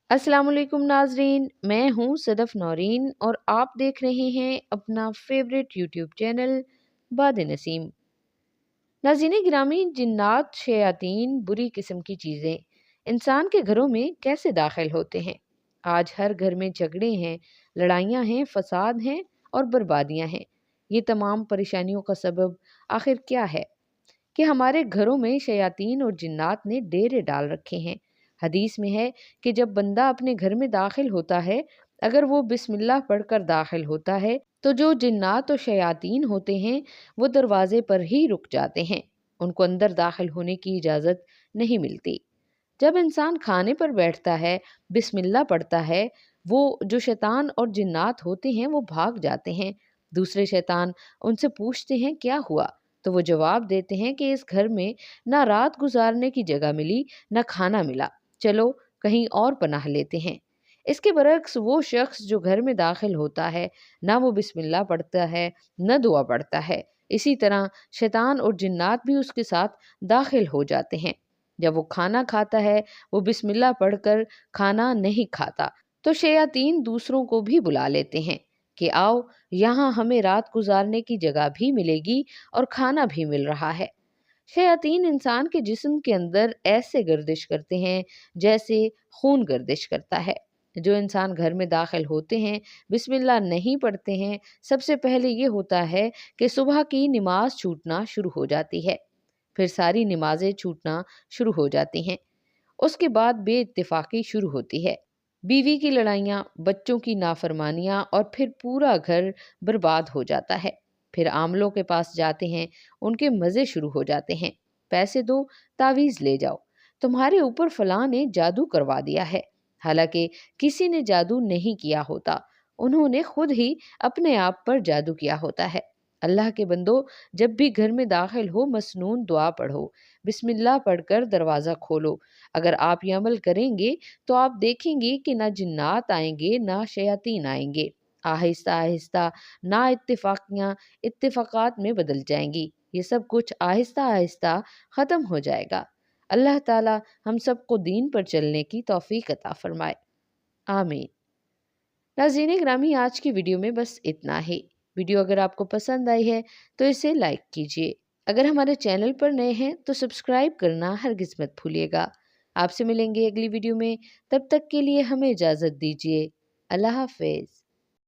अस्सलाम वालेकुम नाजरीन, मैं हूँ सदफ नौरीन और आप देख रहे हैं अपना फेवरेट यूट्यूब चैनल बाद नसीम। नाज़रीन गिरामी, जिन्नात शयातीन बुरी किस्म की चीज़ें इंसान के घरों में कैसे दाखिल होते हैं। आज हर घर में झगड़े हैं, लड़ाइयाँ हैं, फसाद हैं और बर्बादियाँ हैं। ये तमाम परेशानियों का सबब आखिर क्या है कि हमारे घरों में शयातीन और जिन्नात ने डेरे डाल रखे हैं। हदीस में है कि जब बंदा अपने घर में दाखिल होता है, अगर वो बिस्मिल्लाह पढ़कर दाखिल होता है तो जो जिन्नात और शयातीन होते हैं वो दरवाजे पर ही रुक जाते हैं, उनको अंदर दाखिल होने की इजाज़त नहीं मिलती। जब इंसान खाने पर बैठता है, बिस्मिल्लाह पढ़ता है, वो जो शैतान और जिन्नात होते हैं वो भाग जाते हैं। दूसरे शैतान उनसे पूछते हैं क्या हुआ, तो वो जवाब देते हैं कि इस घर में ना रात गुजारने की जगह मिली, ना खाना मिला, चलो कहीं और पनाह लेते हैं। इसके बरक्स वो शख्स जो घर में दाखिल होता है, ना वो बिस्मिल्लाह पढ़ता है, न दुआ पढ़ता है। इसी तरह शैतान और जिन्नात भी उसके साथ दाखिल हो जाते हैं। जब वो खाना खाता है, वो बिस्मिल्लाह पढ़कर खाना नहीं खाता, तो शयातीन दूसरों को भी बुला लेते हैं कि आओ, यहाँ हमें रात गुजारने की जगह भी मिलेगी और खाना भी मिल रहा है। शयातीन इंसान के जिस्म के अंदर ऐसे गर्दिश करते हैं जैसे खून गर्दिश करता है। जो इंसान घर में दाखिल होते हैं, बिस्मिल्लाह नहीं पढ़ते हैं, सबसे पहले ये होता है कि सुबह की नमाज छूटना शुरू हो जाती है, फिर सारी नमाजें छूटना शुरू हो जाती हैं। उसके बाद बेइत्तेफाकी शुरू होती है, बीवी की लड़ाइयाँ, बच्चों की नाफरमानियाँ और फिर पूरा घर बर्बाद हो जाता है। फिर आमलों के पास जाते हैं, उनके मज़े शुरू हो जाते हैं। पैसे दो, तावीज़ ले जाओ, तुम्हारे ऊपर फलां ने जादू करवा दिया है। हालांकि किसी ने जादू नहीं किया होता, उन्होंने खुद ही अपने आप पर जादू किया होता है। अल्लाह के बंदो, जब भी घर में दाखिल हो मसनून दुआ पढ़ो, बिस्मिल्लाह पढ़कर दरवाज़ा खोलो। अगर आप ये अमल करेंगे तो आप देखेंगे कि ना जिन्नात आएंगे ना शयातीन आएंगे। आहिस्ता आहिस्ता ना इत्तेफाकियाँ इत्तेफाकात में बदल जाएंगी। ये सब कुछ आहिस्ता आहिस्ता ख़त्म हो जाएगा। अल्लाह ताला हम सबको दीन पर चलने की तौफीक अता फरमाए। आमीन। नाज़रीन ग्रामी, आज की वीडियो में बस इतना ही। वीडियो अगर आपको पसंद आई है तो इसे लाइक कीजिए। अगर हमारे चैनल पर नए हैं तो सब्सक्राइब करना हरगिज़ मत भूलिएगा। आपसे मिलेंगे अगली वीडियो में, तब तक के लिए हमें इजाज़त दीजिए। अल्लाह हाफ़िज़।